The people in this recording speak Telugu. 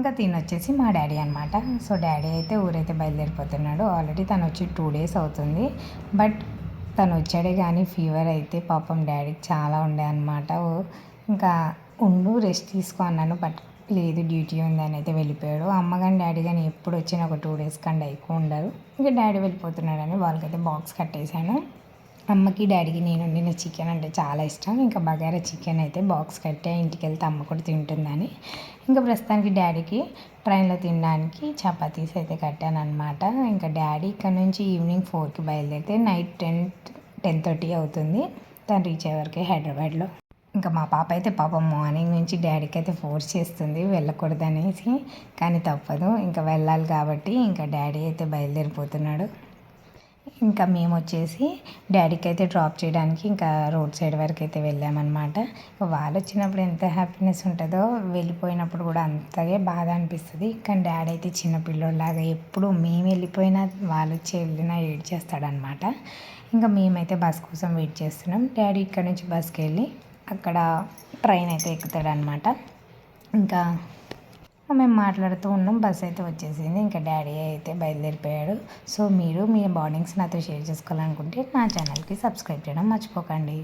ఇంకా తినొచ్చేసి మా డాడీ అనమాట. సో డాడీ అయితే ఊరైతే బయలుదేరిపోతున్నాడు. ఆల్రెడీ తను వచ్చి 2 days అవుతుంది. బట్ తను వచ్చాడే కానీ ఫీవర్ అయితే పాపం డాడీకి చాలా ఉండే అనమాట. ఇంకా ఉండు రెస్ట్ తీసుకో అన్నాను. బట్ లేదు డ్యూటీ ఉంది అని అయితే వెళ్ళిపోయాడు. అమ్మ కానీ డాడీ కానీ ఎప్పుడు వచ్చినా ఒక 2 days కంటే ఎక్కువ ఉండరు. ఇంకా డాడీ వెళ్ళిపోతున్నాడని వాళ్ళకైతే బాక్స్ కట్టేశాను. అమ్మకి డాడీకి నేను వండిన చికెన్ అంటే చాలా ఇష్టం. ఇంకా బగారా చికెన్ అయితే బాక్స్ కట్టే ఇంటికి వెళ్తే అమ్మ కూడా తింటుందని. ఇంకా ప్రస్తుతానికి డాడీకి ట్రైన్లో తినడానికి చపాతీస్ అయితే కట్టాను అనమాట. ఇంకా డాడీ ఇక్కడ నుంచి ఈవినింగ్ 4కి బయలుదేరితే నైట్ 10-10:30 అవుతుంది తను రీచ్ అయ్యే వరకే హైదరాబాద్లో. ఇంకా మా పాప అయితే పాపం మార్నింగ్ నుంచి డాడీకి అయితే ఫోర్స్ చేస్తుంది వెళ్ళకూడదనేసి. కానీ తప్పదు ఇంకా వెళ్ళాలి కాబట్టి ఇంకా డాడీ అయితే బయలుదేరిపోతున్నాడు. ఇంకా మేము వచ్చేసి డాడీకి అయితే డ్రాప్ చేయడానికి ఇంకా రోడ్ సైడ్ వరకు అయితే వెళ్ళామన్నమాట. వాళ్ళు వచ్చినప్పుడు ఎంత హ్యాపీనెస్ ఉంటుందో వెళ్ళిపోయినప్పుడు కూడా అంతగే బాధ అనిపిస్తుంది. కానీ డాడీ అయితే చిన్న పిల్లోడిలాగా ఎప్పుడు మేము వెళ్ళిపోయినా వాళ్ళు వచ్చి వెళ్ళినా ఏడ్ చేస్తాడనమాట. ఇంకా మేమైతే బస్ కోసం వెయిట్ చేస్తున్నాం. డాడీ ఇక్కడ నుంచి బస్కి వెళ్ళి అక్కడ ట్రైన్ అయితే ఎక్కుతాడనమాట. ఇంకా మేము మాట్లాడుతూ ఉన్నాం. బస్ అయితే వచ్చేసింది. ఇంకా డాడీ అయితే బయలుదేరిపోయాడు. సో మీరు మీ బాండింగ్స్ నాతో షేర్ చేసుకోవాలనుకుంటే నా ఛానల్కి సబ్స్క్రైబ్ చేయడం మర్చిపోకండి.